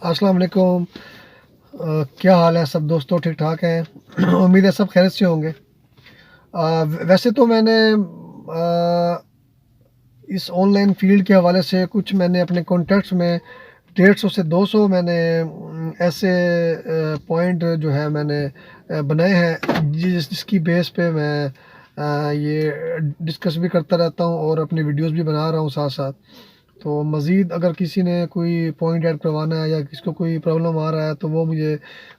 अस्सलाम वालेकुम। क्या हाल है सब दोस्तों, ठीक ठाक हैं? उम्मीद है सब खैरियत से होंगे। वैसे तो मैंने इस ऑनलाइन फ़ील्ड के हवाले से कुछ मैंने अपने कॉन्टैक्ट्स में 150 से 200 मैंने ऐसे पॉइंट जो है मैंने बनाए हैं जिसकी बेस पे मैं ये डिस्कस भी करता रहता हूँ और अपनी वीडियोज़ भी बना रहा हूँ साथ-साथ। तो मज़ीद अगर किसी ने कोई पॉइंट ऐड करवाना है या किसी को कोई प्रॉब्लम आ रहा है तो वो मुझे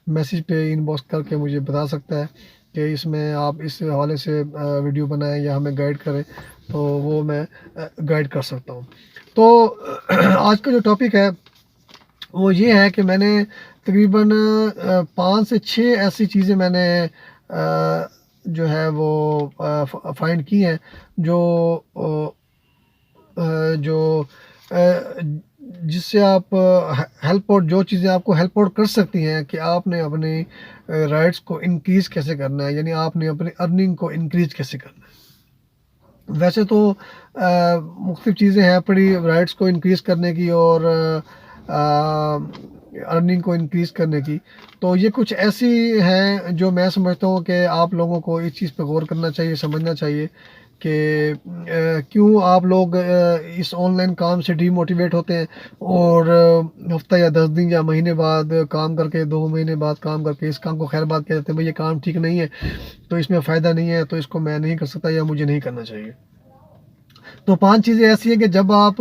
मैसेज पे इनबॉक्स करके मुझे बता सकता है कि इसमें आप इस हवाले से वीडियो बनाएं या हमें गाइड करें, तो वो मैं गाइड कर सकता हूँ। तो आज का जो टॉपिक है वो ये है कि मैंने तकरीबन 5 से 6 ऐसी चीज़ें मैंने जो है वो फाइंड की हैं जो जो जिससे आप हेल्प आउट, जो चीज़ें आपको हेल्प आउट कर सकती हैं कि आपने अपने राइट्स को इंक्रीज़ कैसे करना है, यानी आपने अपनी अर्निंग को इंक्रीज़ कैसे करना है। वैसे तो मुख्तलिफ़ चीज़ें हैं पड़ी राइट्स को इंक्रीज़ करने की और अर्निंग को इंक्रीज़ करने की। तो ये कुछ ऐसी हैं जो मैं समझता हूँ कि आप लोगों को इस चीज़ पे गौर करना चाहिए, समझना चाहिए कि क्यों आप लोग इस ऑनलाइन काम से डीमोटिवेट होते हैं और हफ़्ता या 10 दिन या महीने बाद काम करके, 2 महीने बाद काम करके इस काम को खैर बाद कह देते हैं, भई ये काम ठीक नहीं है, तो इसमें फ़ायदा नहीं है, तो इसको मैं नहीं कर सकता या मुझे नहीं करना चाहिए। तो 5 चीज़ें ऐसी हैं कि जब आप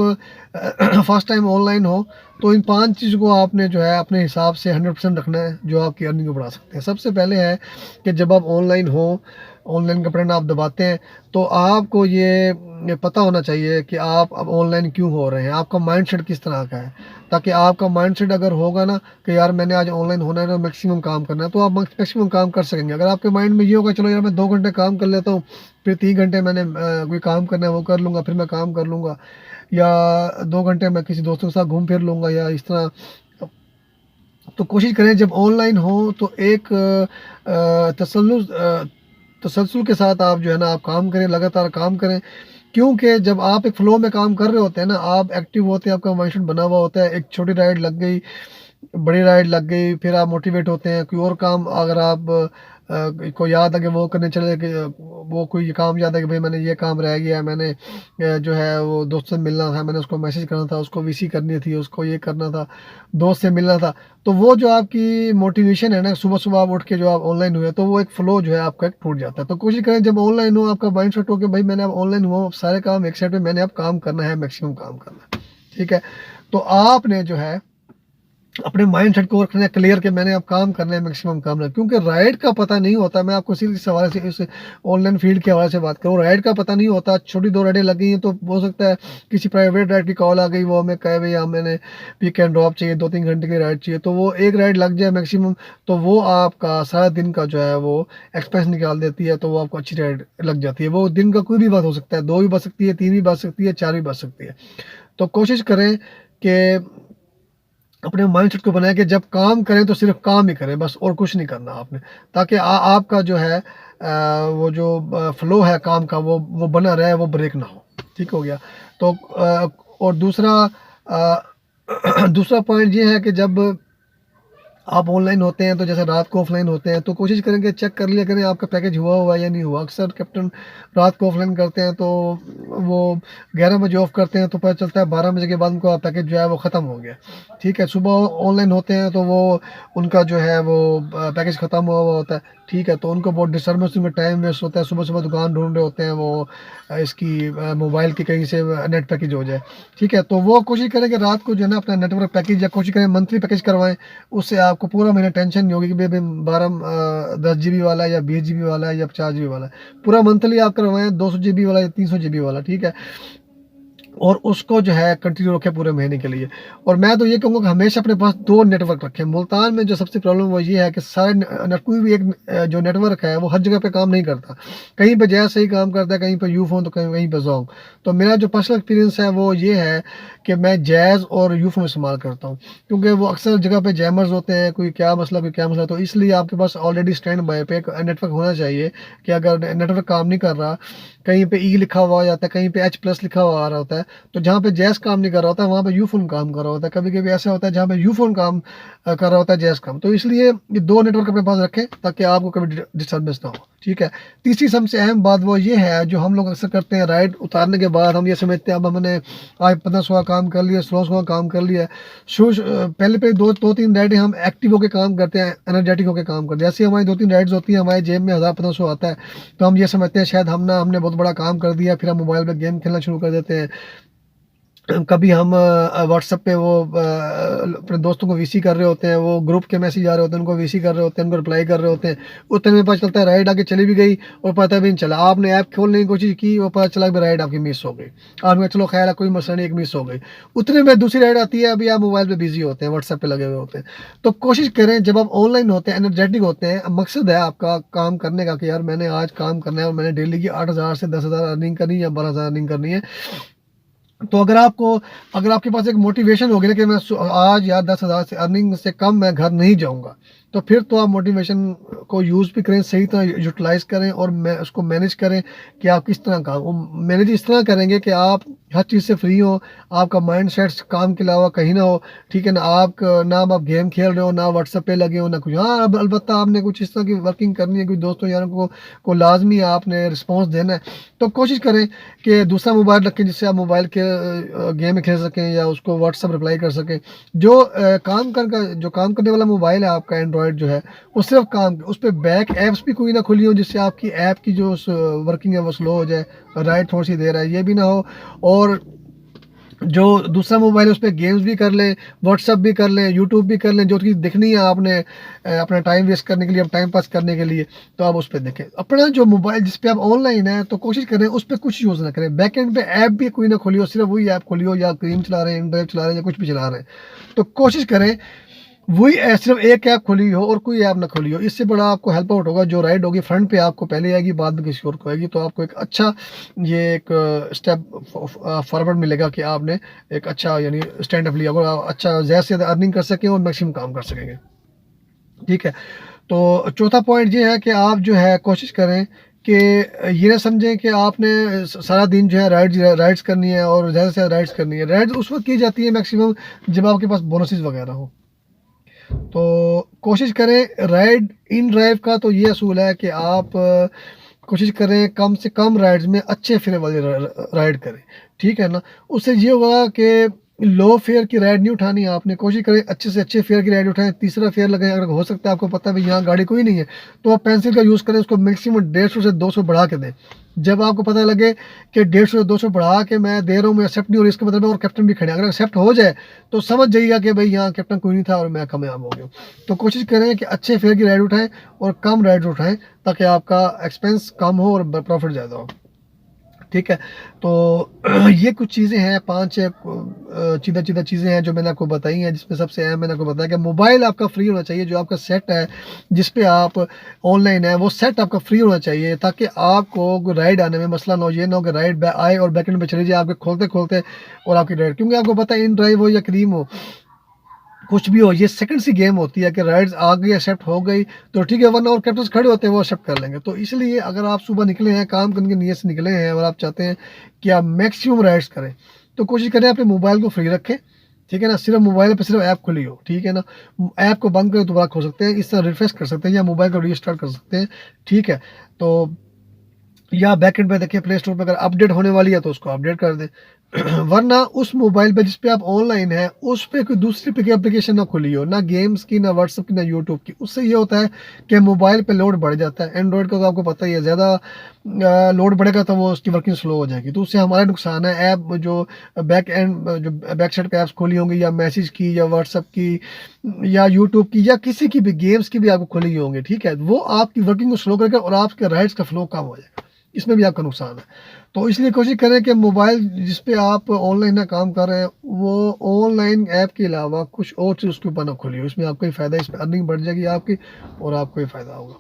फर्स्ट टाइम ऑनलाइन हो, तो इन 5 चीज़ को आपने जो है अपने हिसाब से 100% रखना है, जो आपकी अर्निंग को बढ़ा सकते हैं। सबसे पहले है कि जब आप ऑनलाइन हो, ऑनलाइन का बटन आप दबाते हैं, तो आपको ये पता होना चाहिए कि आप अब ऑनलाइन क्यों हो रहे हैं, आपका माइंडसेट किस तरह का है। ताकि आपका माइंडसेट अगर होगा ना कि यार मैंने आज ऑनलाइन होना है ना, मैक्सिमम काम करना है, तो आप मैक्सिमम काम कर सकेंगे। अगर आपके माइंड में ये होगा चलो यार मैं 2 घंटे काम कर लेता हूँ, फिर 3 घंटे मैंने कोई काम करना है वो कर लूँगा, फिर मैं काम कर लूँगा, या 2 घंटे मैं किसी दोस्तों के साथ घूम फिर लूँगा या इस तरह। तो कोशिश करें जब ऑनलाइन हो तो एक तसल्जुल के साथ आप जो है ना आप काम करें, लगातार काम करें। क्योंकि जब आप एक फ़्लो में काम कर रहे होते हैं ना, आप एक्टिव होते हैं, आपका माइंडसेट बना हुआ होता है, एक छोटी राइड लग गई, बड़ी राइड लग गई, फिर आप मोटिवेट होते हैं। कोई और काम अगर आप को याद है कि वो करने चले कि वो कोई काम याद है कि भाई मैंने ये काम रह गया है, मैंने जो है वो दोस्त से मिलना था, मैंने उसको मैसेज करना था, उसको वीसी करनी थी, उसको ये करना था, दोस्त से मिलना था। तो वो जो आपकी मोटिवेशन है ना, सुबह-सुबह आप उठ के जो आप ऑनलाइन हुए, तो वो एक फ़्लो जो है आपका एक टूट जाता है। तो कोशिश करें जब ऑनलाइन हो, आपका माइंडसेट हो कि भाई मैंने अब ऑनलाइन हुआ हूँ, अब सारे काम एक साइड पे मैंने अब काम करना है, मैक्सिमम काम करना है। ठीक है? तो आपने जो है अपने माइंडसेट को रखना है क्लियर कि मैंने अब काम करना है, मैक्सिमम काम करना है। क्योंकि राइड का पता नहीं होता, मैं आपको सीधे इस हवाले से इस ऑनलाइन फील्ड के हवाले से बात करूँ, राइड का पता नहीं होता। छोटी 2 राइडें लगी हैं तो हो सकता है किसी प्राइवेट राइड की कॉल आ गई, वो हमें कहे भैया मैंने पिक एंड ड्रॉप चाहिए, 2-3 घंटे की राइड चाहिए, तो वो एक राइड लग जाए मैक्सिमम, तो वो आपका सारा दिन का जो है वो एक्सपेंस निकाल देती है, तो वो आपको अच्छी राइड लग जाती है। वो दिन का कोई भी बात हो सकता है, 2 भी बज सकती है, 3 भी बज सकती है, 4 भी बज सकती है। तो कोशिश करें कि अपने माइंडसेट को बनाएं कि जब काम करें तो सिर्फ काम ही करें, बस और कुछ नहीं करना आपने। ताकि आपका जो है वो जो फ्लो है काम का वो बना रहे, वो ब्रेक ना हो। ठीक हो गया? तो और दूसरा दूसरा पॉइंट ये है कि जब आप ऑनलाइन होते हैं तो जैसे रात को ऑफलाइन होते हैं, तो कोशिश करें कि चेक कर लिया करें आपका पैकेज हुआ है या नहीं हुआ। अक्सर कैप्टन रात को ऑफलाइन करते हैं तो वो 11 बजे ऑफ करते हैं, तो पता चलता है 12 बजे के बाद उनका पैकेज जो है वो ख़त्म हो गया। ठीक है? सुबह ऑनलाइन होते हैं तो वो उनका जो है वो पैकेज ख़त्म हुआ होता है। ठीक है? तो उनको बहुत डिस्टर्बेंस में टाइम वेस्ट होता है, सुबह-सुबह दुकान ढूँढ रहे होते हैं वो इसकी मोबाइल की कहीं से नेट पैकेज हो जाए। ठीक है? तो वो कोशिश करें कि रात को जो है ना अपना नेटवर्क पैकेज या कोशिश करें मंथली पैकेज करवाएँ। उससे आपको पूरा महीना टेंशन नहीं होगी कि भई 10 जीबी वाला है या 20 जीबी वाला है या 50 जीबी वाला है। पूरा मंथली आप करवाएँ 200 जीबी वाला या 300 जीबी वाला, ठीक है? और उसको जो है कंटिन्यू रखें पूरे महीने के लिए। और मैं तो ये कहूँगा कि हमेशा अपने पास 2 नेटवर्क रखें। मुल्तान में जो सबसे प्रॉब्लम वो ये है कि सारे कोई भी एक जो नेटवर्क है वो हर जगह पे काम नहीं करता। कहीं पे जैज़ सही काम करता है, कहीं पे यूफ़ोन तो कहीं पे ज़ोंग। तो मेरा जो पर्सनल एक्सपीरियंस है वो ये है कि मैं जैज़ और यूफ़ोन इस्तेमाल करता हूँ। क्योंकि वो अक्सर जगह पे जैमर्स होते हैं, कोई क्या मसला, तो इसलिए आपके पास ऑलरेडी स्टैंड बाय पे एक नेटवर्क होना चाहिए कि अगर नेटवर्क काम नहीं कर रहा, कहीं पे ई लिखा हुआ आ जाता है, कहीं पे एच प्लस लिखा हुआ आ रहा होता है, है, तो जहाँ पे जैज़ काम नहीं कर रहा होता है वहाँ पे यूफ़ोन काम कर रहा होता है। कभी-कभी ऐसा होता है जहाँ पे यूफ़ोन काम कर रहा होता है, जैज़ काम। तो इसलिए ये 2 नेटवर्क अपने पास रखें ताकि आपको कभी डिस्टर्बेंस ना हो, ठीक है। तीसरी सबसे अहम बात वो ये है जो हम लोग अक्सर करते हैं, राइड उतारने के बाद हम ये समझते हैं अब हमने आज 15-16 काम कर लिया, 16-16 काम कर लिया। पहले 2-3 राइडें हम एक्टिव होके काम करते हैं, एनर्जेटिक होके काम करते हैं। जैसे हमारी 2-3 राइड्स होती हैं, हमारे जेब में 1000-1500 आता है, तो हम ये समझते हैं शायद हमने बहुत बड़ा काम कर दिया, फिर हम मोबाइल पे गेम खेलना शुरू कर देते हैं। कभी हम व्हाट्सएप पे वो अपने दोस्तों को वीसी कर रहे होते हैं, वो ग्रुप के मैसेज आ रहे होते हैं, उनको वीसी कर रहे होते हैं, उनको रिप्लाई कर रहे होते हैं। उतने में पता चलता है राइड आगे चली भी गई और पता भी नहीं चला। आपने ऐप खोलने की कोशिश की, वो पता चला कि राइड आपकी मिस हो गई। आपने कहा चलो खैर है, कोई मसला नहीं, एक मिस हो गई। उतने में दूसरी राइड आती है, अभी आप मोबाइल पे बिजी होते हैं, व्हाट्सएप पे लगे हुए होते हैं। तो कोशिश करें जब आप ऑनलाइन होते हैं, एनर्जेटिक होते हैं, मकसद है आपका काम करने का कि यार मैंने आज काम करना है और मैंने डेली की 8000 से 10,000 अर्निंग करनी है या 12,000 अर्निंग करनी है। तो अगर आपके पास एक मोटिवेशन होगी ना कि मैं आज यार 10,000 से अर्निंग से कम मैं घर नहीं जाऊंगा, तो फिर तो आप मोटिवेशन को यूज़ भी करें, सही तरह यूटिलाइज करें और मैं उसको मैनेज करें कि आप किस तरह काम मैनेज इस तरह करेंगे कि आप हर चीज़ से फ्री हो, आपका माइंड सेट काम के अलावा कहीं ना हो, ठीक है ना। आप गेम खेल रहे हो, ना व्हाट्सएप पे लगे हो, ना कुछ। हाँ, अब अलबत्ता आपने कुछ इस तरह की वर्किंग करनी है, कुछ दोस्तों यारों को लाजमी आपने रिस्पॉन्स देना है, तो कोशिश करें कि दूसरा मोबाइल रखें जिससे आप मोबाइल के गेम खेल सकें या उसको व्हाट्सअप रिप्लाई कर सकें। जो काम करने वाला मोबाइल है आपका एंड्रॉयड जो है, वो सिर्फ काम, उस पर बैक ऐप्स भी कोई ना खुली हो जिससे आपकी ऐप की जो वर्किंग है वो स्लो हो जाए, राइट थोड़ी सी देर है ये भी ना हो। और जो दूसरा मोबाइल है उस पर गेम्स भी कर लें, व्हाट्सअप भी कर लें, यूट्यूब भी कर लें, जो चीज़ दिखनी है आपने अपना टाइम वेस्ट करने के लिए, टाइम पास करने के लिए, तो आप उस पर देखें। अपना जो मोबाइल जिस पे आप ऑनलाइन है तो कोशिश करें उस पर कुछ यूज़ ना करें, बैक एंड पे ऐप भी कोई ना खोलियो, सिर्फ वही ऐप खोलियो, या क्रीम चला रहे हैं, इंड्राइव चला रहे हैं, या कुछ भी चला रहे हैं, तो कोशिश करें वही सिर्फ एक ऐप खोली हो और कोई ऐप ना खोली हो। इससे बड़ा आपको हेल्प आउट होगा। जो राइड होगी फ्रंट पे आपको पहले आएगी, बाद में किसी और को आएगी, तो आपको एक अच्छा ये एक स्टेप फॉरवर्ड मिलेगा कि आपने एक अच्छा यानी स्टैंड अप लिया होगा, आप अच्छा ज़्यादा से ज़्यादा अर्निंग कर सकें और मैक्सिमम काम कर सकेंगे, ठीक है। तो चौथा पॉइंट ये है कि आप जो है कोशिश करें कि ये ना समझें कि आपने सारा दिन जो है राइड्स करनी है और ज़्यादा से ज़्यादा राइड्स करनी है। राइड्स उस वक्त की जाती है मैक्सिमम जब आपके पास बोनसेस वगैरह हो। तो कोशिश करें राइड इन ड्राइव का तो ये असूल है कि आप कोशिश करें कम से कम राइड्स में अच्छे फेयर वाली राइड करें, ठीक है ना। उससे ये होगा कि लो फेयर की राइड नहीं उठानी है आपने, कोशिश करें अच्छे से अच्छे फेयर की राइड उठाएं, तीसरा फेयर लगाएं। अगर हो सकता है आपको पता है भाई यहाँ गाड़ी कोई नहीं है, तो आप पेंसिल का यूज़ करें, उसको मैक्सिमम 150 से 200 बढ़ा के दें। जब आपको पता लगे कि 150 से 200 बढ़ा के मैं दे रहा हूँ, मैं एक्सेप्ट नहीं हो रही, इसका मतलब है और कैप्टन भी खड़े हैं। अगर एक्सेप्ट हो जाए तो समझ जाइएगा कि भाई यहाँ कैप्टन कोई नहीं था और मैं कामयाब हो गया। तो कोशिश करें कि अच्छे फेयर की राइड उठाएं और कम राइड उठाएं ताकि आपका एक्सपेंस कम हो और प्रॉफिट ज़्यादा हो, ठीक है। तो ये कुछ चीज़ें हैं, 5-6 सीधा चीज़ें हैं जो मैंने आपको बताई हैं, जिसमें सबसे अहम मैंने आपको बताया कि मोबाइल आपका फ्री होना चाहिए। जो आपका सेट है जिस पे आप ऑनलाइन है वो सेट आपका फ्री होना चाहिए ताकि आपको राइड आने में मसला ना हो। ये ना हो कि राइड आए और बैकेंड पे चली जाए आपके खोलते खोलते और आपकी राइड, क्योंकि आपको पता है इन ड्राइव हो या क्रीम हो, कुछ भी हो, ये सेकंड सी गेम होती है कि राइड्स आ गई, एक्सेप्ट हो गई तो ठीक है, वरना और कैप्टन खड़े होते हैं वो एक्सेप्ट कर लेंगे। तो इसलिए अगर आप सुबह निकले हैं, काम करने की नीयत से निकले हैं और आप चाहते हैं कि आप मैक्सिमम राइड्स करें, तो कोशिश करें अपने मोबाइल को फ्री रखें, ठीक है ना। सिर्फ मोबाइल पे सिर्फ ऐप खुली हो, ठीक है ना। ऐप को बंद करें दोबारा खोल सकते हैं, इस तरह रिफ्रेश कर सकते हैं या मोबाइल को रीस्टार्ट कर सकते हैं, ठीक है। तो या बैकएंड पे देखिए प्ले स्टोर पे अगर अपडेट होने वाली है तो उसको अपडेट कर दें। वरना उस मोबाइल पे जिस पे आप ऑनलाइन है उस पे कोई दूसरी एप्लीकेशन ना खुली हो, ना गेम्स की, ना व्हाट्सएप की, ना यूट्यूब की। उससे ये होता है कि मोबाइल पे लोड बढ़ जाता है। एंड्रॉयड का तो आपको पता ही है, ज़्यादा लोड बढ़ेगा तो वो उसकी वर्किंग स्लो हो जाएगी, तो उससे हमारा नुकसान है। ऐप जो बैक साइड पे ऐप्स खोली होंगी या मैसेज की या व्हाट्सएप की या यूट्यूब की या किसी की भी गेम्स की भी आपको खुली होंगी, ठीक है, वो आपकी वर्किंग को स्लो करेगा और आपके राइट्स का फ्लो कम हो जाएगा, इसमें भी आपका नुकसान है। तो इसलिए कोशिश करें कि मोबाइल जिस पे आप ऑनलाइन ना काम कर रहे हैं वो ऑनलाइन ऐप के अलावा कुछ और चीज़ उसके ऊपर ना खुली हो, इसमें आपको ही फ़ायदा है, इस पर अर्निंग बढ़ जाएगी आपकी और आपको ही फ़ायदा होगा।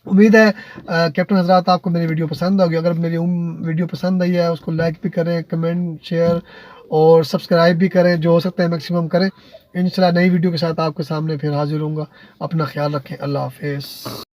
उम्मीद है कैप्टन हजरात आपको मेरी वीडियो पसंद होगी। अगर मेरी वीडियो पसंद आई है उसको लाइक भी करें, कमेंट, शेयर और सब्सक्राइब भी करें, जो हो सकता है मैक्सिमम करें। इंशाल्लाह नई वीडियो के साथ आपके सामने फिर हाजिर होऊंगा। अपना ख्याल रखें, अल्लाह हाफिज़।